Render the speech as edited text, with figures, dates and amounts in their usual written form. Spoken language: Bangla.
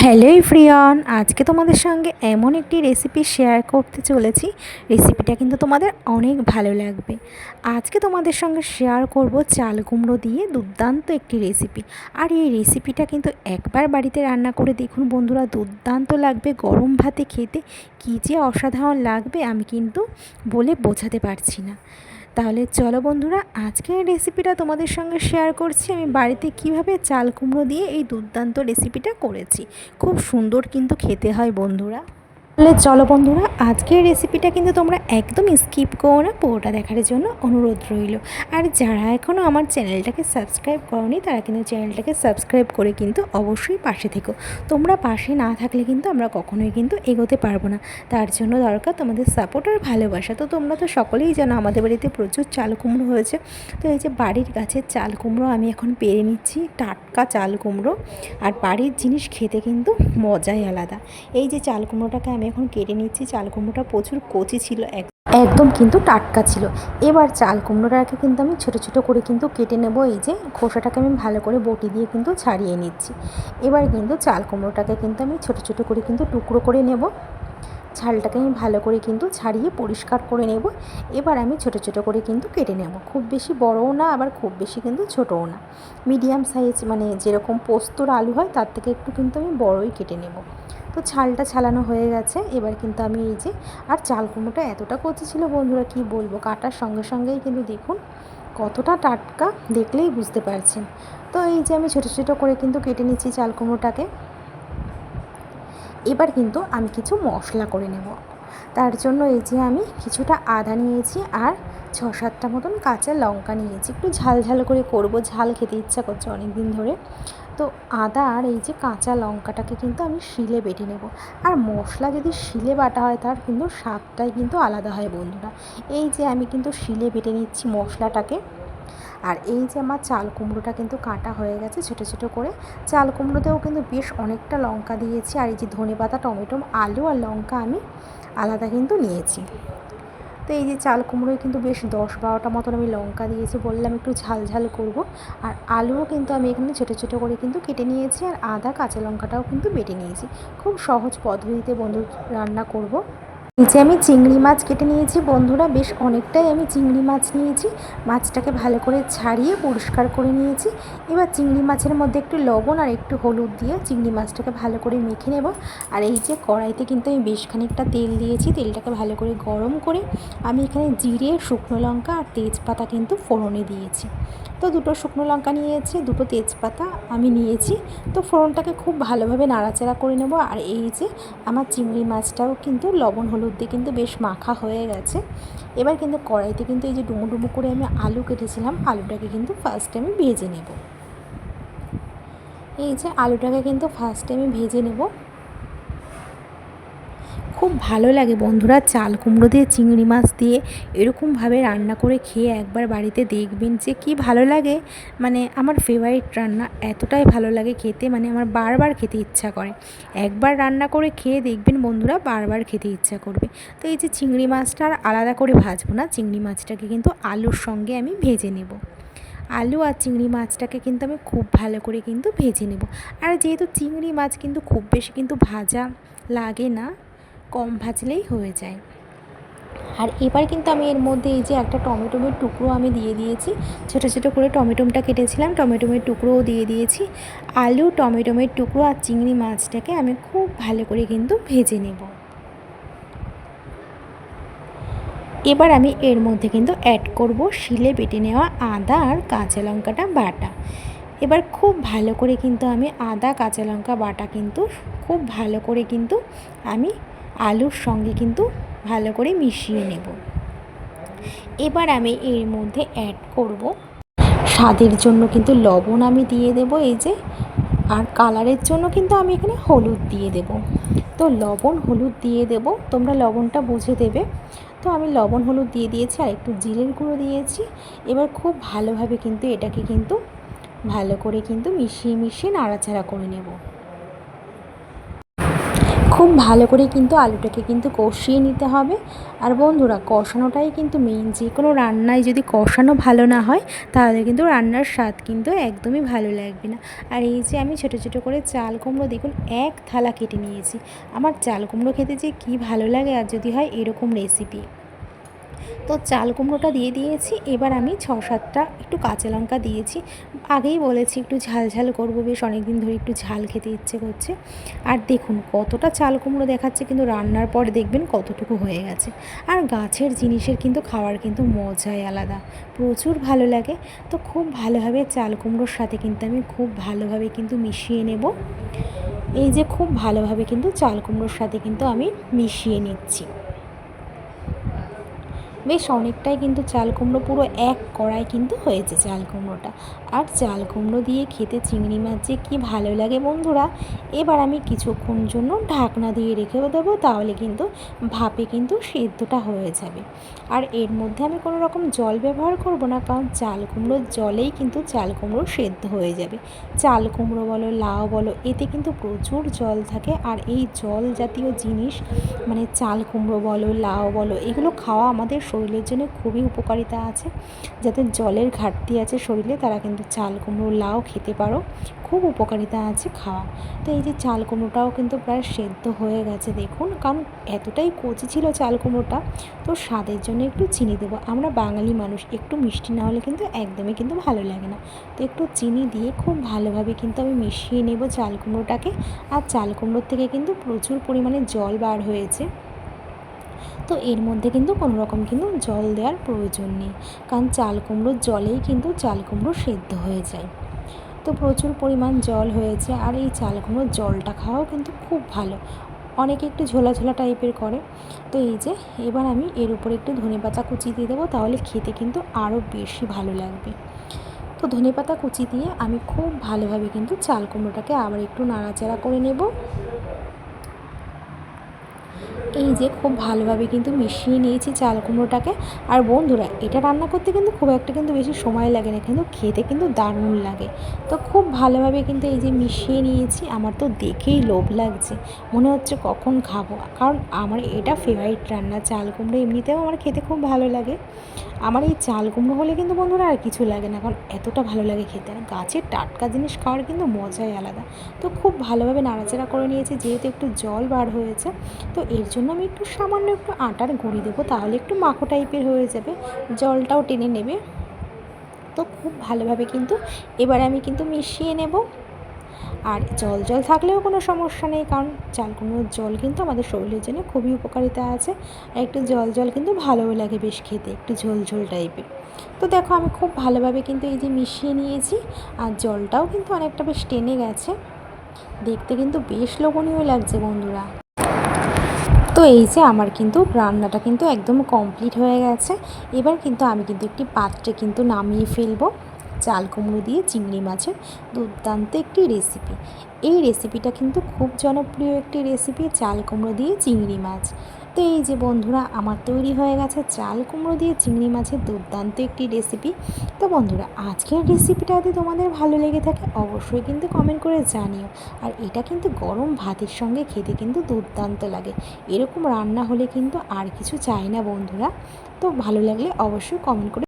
হ্যালো এভরিওয়ান, আজকে তোমাদের সঙ্গে এমন একটি রেসিপি শেয়ার করতে চলেছি। রেসিপিটা কিন্তু তোমাদের অনেক ভালো লাগবে। আজকে তোমাদের সঙ্গে শেয়ার করব চাল কুমড়ো দিয়ে দুর্দান্ত একটি রেসিপি। আর এই রেসিপিটা কিন্তু একবার বাড়িতে রান্না করে দেখুন বন্ধুরা, দুর্দান্ত লাগবে। গরম ভাতে খেতে কী যে অসাধারণ লাগবে আমি কিন্তু বলে বোঝাতে পারছি না। তাহলে চলো বন্ধুরা, আজকের রেসিপিটা তোমাদের সঙ্গে শেয়ার করছি আমি বাড়িতে কিভাবে চাল কুমড়ো দিয়ে এই দুর্দান্ত রেসিপিটা করেছি। খুব সুন্দর কিন্তু খেতে হয় বন্ধুরা। তাহলে চলো বন্ধুরা, আজকের রেসিপিটা কিন্তু তোমরা একদম স্কিপ করো না, পুরোটা দেখার জন্য অনুরোধ রইল। আর যারা এখনও আমার চ্যানেলটাকে সাবস্ক্রাইব করোনি তারা কিন্তু চ্যানেলটাকে সাবস্ক্রাইব করে কিন্তু অবশ্যই পাশে থেকো। তোমরা পাশে না থাকলে কিন্তু আমরা কখনোই কিন্তু এগোতে পারবো না। তার জন্য দরকার তোমাদের সাপোর্ট আর ভালোবাসা। তো তোমরা তো সকলেই জানো আমাদের বাড়িতে প্রচুর চাল কুমড়ো হয়েছে। তো এই যে বাড়ির গাছের চাল কুমড়ো আমি এখন পেরে নিচ্ছি, টাটকা চাল কুমড়ো। আর বাড়ির জিনিস খেতে কিন্তু মজাই আলাদা। এই যে চাল কুমড়োটাকে আমি এখন কেটে নিচ্ছি। চাল কুমড়োটা প্রচুর কচি ছিল, একদম কিন্তু টাটকা ছিল। এবার চাল কুমড়োটাকে কিন্তু আমি ছোটো ছোটো করে কিন্তু কেটে নেব। এই যে খোসাটাকে আমি ভালো করে বটি দিয়ে কিন্তু ছাড়িয়ে নিচ্ছি। এবার কিন্তু চাল কুমড়োটাকে কিন্তু আমি ছোটো ছোটো করে কিন্তু টুকরো করে নেব। ছালটাকে আমি ভালো করে কিন্তু ছাড়িয়ে পরিষ্কার করে নেব। এবার আমি ছোটো ছোটো করে কিন্তু কেটে নেব, খুব বেশি বড়ও না আবার খুব বেশি কিন্তু ছোটও না, মিডিয়াম সাইজ, মানে যেরকম পোস্তর আলু হয় তার থেকে একটু কিন্তু আমি বড়ই কেটে নেব। তো ছালটা ছালানো হয়ে গেছে। এবার কিন্তু আমি এই যে, আর চাল কুমড়োটা এতটা কচি ছিল বন্ধুরা কি বলবো, কাটার সঙ্গে সঙ্গেই কিন্তু দেখুন কতটা টাটকা, দেখলেই বুঝতে পারছেন। তো এই যে আমি ছোটো ছোটো করে কিন্তু কেটে নিচ্ছি চাল কুমড়োটাকে। এবার কিন্তু আমি কিছু মশলা করে নেব। তার জন্য এই যে আমি কিছুটা আদা নিয়েছি আর 6-7টা মতন কাঁচা লঙ্কা নিয়েছি। একটু ঝাল ঝাল করে করব, ঝাল খেতে ইচ্ছা করছে অনেক দিন ধরে। তো আদা আর এই যে কাঁচা লঙ্কাটাকে কিন্তু আমি শিলে বেটে নেব। আর মশলা যদি শিলে বাটা হয় তার কিন্তু স্বাদটাই কিন্তু আলাদা হয় বন্ধুরা। এই যে আমি কিন্তু শিলে বেটে নিচ্ছি মশলাটাকে। আর এই যে আমার চাল কুমড়োটা কিন্তু কাটা হয়ে গেছে ছোটো ছোটো করে। চাল কুমড়োতেও কিন্তু বেশ অনেকটা লঙ্কা দিয়েছি। আর এই যে ধনেপাতা, টমেটো, আলু আর লঙ্কা আমি আলাদা কিন্তু নিয়েছি। তো এই যে চাল কুমড়োয় কিন্তু বেশ 10-12টা মতন আমি লঙ্কা দিয়েছি, বললাম একটু ঝাল ঝাল করব। আর আলুও কিন্তু আমি এখানে ছোটো ছোটো করে কিন্তু কেটে নিয়েছি। আর আদা কাঁচা লঙ্কাটাও কিন্তু বেটে নিয়েছি। খুব সহজ পদ্ধতিতে বন্ধু রান্না করব। এই যে আমি চিংড়ি মাছ কেটে নিয়েছি বন্ধুরা, বেশ অনেকটাই আমি চিংড়ি মাছ নিয়েছি। মাছটাকে ভালো করে ছাড়িয়ে পরিষ্কার করে নিয়েছি। এবার চিংড়ি মাছের মধ্যে একটু লবণ আর একটু হলুদ দিয়ে চিংড়ি মাছটাকে ভালো করে মেখে নেব। আর এই যে কড়াইতে কিন্তু আমি বেশ খানিকটা তেল দিয়েছি। তেলটাকে ভালো করে গরম করে আমি এখানে জিরে, শুকনো লঙ্কা আর তেজপাতা কিন্তু ফোড়নে দিয়েছি। তো 2টো শুকনো লঙ্কা নিয়েছি, 2টো তেজপাতা আমি নিয়েছি। তো ফোড়নটাকে খুব ভালোভাবে নাড়াচাড়া করে নেব। আর এই যে আমার চিংড়ি মাছটাও কিন্তু লবণ হলুদ দিয়ে কিন্তু বেশ মাখা হয়ে গেছে। এবার কিন্তু কড়াইতে কিন্তু এই যে ডুমো ডুমো করে আমি আলু কেটেছিলাম, আলুটাকে কিন্তু ফার্স্টে আমি ভেজে নেব। এই যে আলুটাকে কিন্তু ফার্স্টে আমি ভেজে নেব। খুব ভালো লাগে বন্ধুরা চাল কুমড়ো দিয়ে চিংড়ি মাছ দিয়ে এরকমভাবে রান্না করে খেয়ে একবার বাড়িতে দেখবেন যে কি ভালো লাগে। মানে আমার ফেভারিট রান্না, এতটাই ভালো লাগে খেতে, মানে আমার বারবার খেতে ইচ্ছা করে। একবার রান্না করে খেয়ে দেখবেন বন্ধুরা, বারবার খেতে ইচ্ছা করবে। তো এই যে চিংড়ি মাছটা আর আলাদা করে ভাজবো না, চিংড়ি মাছটাকে কিন্তু আলুর সঙ্গে আমি ভেজে নেব। আলু আর চিংড়ি মাছটাকে কিন্তু আমি খুব ভালো করে কিন্তু ভেজে নেব। আর যেহেতু চিংড়ি মাছ কিন্তু খুব বেশি কিন্তু ভাজা লাগে না, কম ভাজলেই হয়ে যায়। আর এবার কিন্তু আমি এর মধ্যে এই যে একটা টমেটোমের টুকরো আমি দিয়ে দিয়েছি, ছোটো ছোটো করে টমেটোমটা কেটেছিলাম, টমেটোমের টুকরোও দিয়ে দিয়েছি। আলু, টমেটোমের টুকরো আর চিংড়ি মাছটাকে আমি খুব ভালো করে কিন্তু ভেজে নেব। এবার আমি এর মধ্যে কিন্তু অ্যাড করব শিলে বেটে নেওয়া আদা আর কাঁচা লঙ্কাটা বাটা। এবার খুব ভালো করে কিন্তু আমি আদা কাঁচা লঙ্কা বাটা কিন্তু খুব ভালো করে কিন্তু আমি আলুর সঙ্গে কিন্তু ভালো করে মিশিয়ে নেব। এবার আমি এর মধ্যে অ্যাড করব স্বাদের জন্য কিন্তু লবণ আমি দিয়ে দেব এই যে, আর কালারের জন্য কিন্তু আমি এখানে হলুদ দিয়ে দেব। তো লবণ হলুদ দিয়ে দেব, তোমরা লবণটা বুঝে দেবে। তো আমি লবণ হলুদ দিয়ে দিয়েছি আর একটু জিরের গুঁড়ো দিয়েছি। এবার খুব ভালোভাবে কিন্তু এটাকে কিন্তু ভালো করে কিন্তু মিশিয়ে মিশিয়ে নাড়াচাড়া করে নেব। খুব ভালো করে কিন্তু আলুটাকে কিন্তু কষিয়ে নিতে হবে। আর বন্ধুরা, কষানোটাই কিন্তু মেইন। যে কোনো রান্নায় যদি কষানো ভালো না হয় তাহলে কিন্তু রান্নার স্বাদ কিন্তু একদমই ভালো লাগবে না। আর এই যে আমি ছোটো ছোটো করে চাল কুমড়ো দেখুন এক থালা কেটে নিয়েছি। আমার চাল কুমড়ো খেতে যে কী ভালো লাগে, আর যদি হয় এরকম রেসিপি। তো চাল কুমড়োটা দিয়ে দিয়েছি। এবার আমি 6-7টা একটু কাঁচা লঙ্কা দিয়েছি। আগেই বলেছি একটু ঝাল ঝাল করবো, বেশ অনেক দিন ধরে একটু ঝাল খেতে ইচ্ছে করছে। আর দেখুন কতটা চাল কুমড়ো দেখাচ্ছে, কিন্তু রান্নার পরে দেখবেন কতটুকু হয়ে গেছে। আর গাছের জিনিসের কিন্তু খাওয়ার কিন্তু মজাই আলাদা, প্রচুর ভালো লাগে। তো খুব ভালোভাবে চাল কুমড়োর সাথে কিন্তু আমি খুব ভালোভাবে কিন্তু মিশিয়ে নেব। এই যে খুব ভালোভাবে কিন্তু চাল কুমড়োর সাথে কিন্তু আমি মিশিয়ে নিচ্ছি। বেশ অনেকটাই কিন্তু চাল কুমড়ো পুরো এক কড়াই কিন্তু হয়েছে চাল কুমড়োটা। আর চাল কুমড়ো দিয়ে খেতে চিংড়ি মাছ যে কী ভালো লাগে বন্ধুরা। এবার আমি কিছুক্ষণ জন্য ঢাকনা দিয়ে রেখেও দেবো, তাহলে কিন্তু ভাপে কিন্তু সেদ্ধটা হয়ে যাবে। আর এর মধ্যে আমি কোনো রকম জল ব্যবহার করব না, কারণ চাল কুমড়োর জলেই কিন্তু চাল কুমড়ো সেদ্ধ হয়ে যাবে। চাল কুমড়ো বলো, লাউ বলো, এতে কিন্তু প্রচুর জল থাকে। আর এই জল জাতীয় জিনিস মানে চাল কুমড়ো বলো, লাউ বলো, এগুলো খাওয়া আমাদের শরীরের জন্য খুবই উপকারিতা আছে। যাদের জলের ঘাটতি আছে শরীরে, তারা কিন্তু চাল কুমড়ো, লাউ খেতে পারো, খুব উপকারিতা আছে খাওয়া। তো এই যে চাল কুমড়োটাও কিন্তু প্রায় সেদ্ধ হয়ে গেছে দেখুন, কারণ এতটাই কচি ছিল চাল কুমড়োটা। তো স্বাদের জন্য একটু চিনি দেবো, আমরা বাঙালি মানুষ, একটু মিষ্টি না হলে কিন্তু একদমই কিন্তু ভালো লাগে না। তো একটু চিনি দিয়ে খুব ভালোভাবে কিন্তু আমি মিশিয়ে নেব চাল কুমড়োটাকে। আর চাল কুমড়োর থেকে কিন্তু প্রচুর পরিমাণে জল বার হয়েছে। তো এর মধ্যে কিন্তু কোনো রকম কিন্তু জল দেওয়ার প্রয়োজন নেই, কারণ চাল কুমড়োর জলেই কিন্তু চাল কুমড়ো সেদ্ধ হয়ে যায়। তো প্রচুর পরিমাণ জল হয়েছে। আর এই চাল কুমড়োর জলটা খাওয়াও কিন্তু খুব ভালো। অনেকে একটু ঝোলা ঝোলা টাইপের করে। তো এই যে এবার আমি এর উপরে একটু ধনেপাতা কুচি দিয়ে দেবো, তাহলে খেতে কিন্তু আরও বেশি ভালো লাগবে। তো ধনেপাতা কুচি দিয়ে আমি খুব ভালোভাবে কিন্তু চাল কুমড়োটাকে আবার একটু নাড়াচাড়া করে নেব। এই যে খুব ভালোভাবে কিন্তু মিশিয়ে নিয়েছি চাল কুমড়োটাকে। আর বন্ধুরা, এটা রান্না করতে কিন্তু খুব একটা কিন্তু বেশি সময় লাগে না, কিন্তু খেতে কিন্তু দারুণ লাগে। তো খুব ভালোভাবে কিন্তু এই যে মিশিয়ে নিয়েছি। আমার তো দেখেই লোভ লাগছে, মনে হচ্ছে কখন খাবো, কারণ আমার এটা ফেভারিট রান্না। চাল কুমড়ো এমনিতেও আমার খেতে খুব ভালো লাগে। আমার এই চাল কুমড়ো হলে কিন্তু বন্ধুরা আর কিছু লাগে না, কারণ এতটা ভালো লাগে খেতে। আর গাছের টাটকা জিনিস খাওয়ার কিন্তু মজাই আলাদা। তো খুব ভালোভাবে নাড়াচাড়া করে নিয়েছি, যেহেতু একটু জল বার হয়েছে। তো এর জন্য আমি একটু সামান্য একটু আটার গুঁড়ি দেবো, তাহলে একটু মাখো টাইপের হয়ে যাবে, জলটাও টেনে নেবে। তো খুব ভালোভাবে কিন্তু এবারে আমি কিন্তু মিশিয়ে নেব। আর জল জল থাকলেও কোনো সমস্যা নেই, কারণ চাল কুমড়োর জল কিন্তু আমাদের শরীরের জন্য খুবই উপকারিতা আছে। আর একটু জল জল কিন্তু ভালোও লাগে বেশ খেতে, একটু ঝোল ঝোল টাইপের। তো দেখো আমি খুব ভালোভাবে কিন্তু এই যে মিশিয়ে নিয়েছি। আর জলটাও কিন্তু অনেকটা বেশ টেনে গেছে, দেখতে কিন্তু বেশ লোভনীয় লাগছে বন্ধুরা। তো এই যে আমার কিন্তু রান্নাটা কিন্তু একদম কমপ্লিট হয়ে গেছে। এবার কিন্তু আমি কিন্তু একটি পাত্রে কিন্তু নামিয়ে ফেলবো চাল কুমড়ো দিয়ে চিংড়ি মাছের দুর্দান্ত একটি রেসিপি। এই রেসিপিটা কিন্তু খুব জনপ্রিয় একটি রেসিপি, চাল কুমড়ো দিয়ে চিংড়ি মাছ। তো এই যে বন্ধুরা, আমার তৈরি হয়ে গেছে চাল কুমড়ো দিয়ে চিংড়ি মাছের দুর্দান্ত একটি রেসিপি। তো বন্ধুরা, আজকের রেসিপিটা যদি তোমাদের ভালো লেগে থাকে অবশ্যই কিন্তু কমেন্ট করে জানিও। আর এটা কিন্তু গরম ভাতের সঙ্গে খেতে কিন্তু দুর্দান্ত লাগে। এরকম রান্না হলে কিন্তু আর কিছু চাই না বন্ধুরা। তো ভালো লাগলে অবশ্যই কমেন্ট করে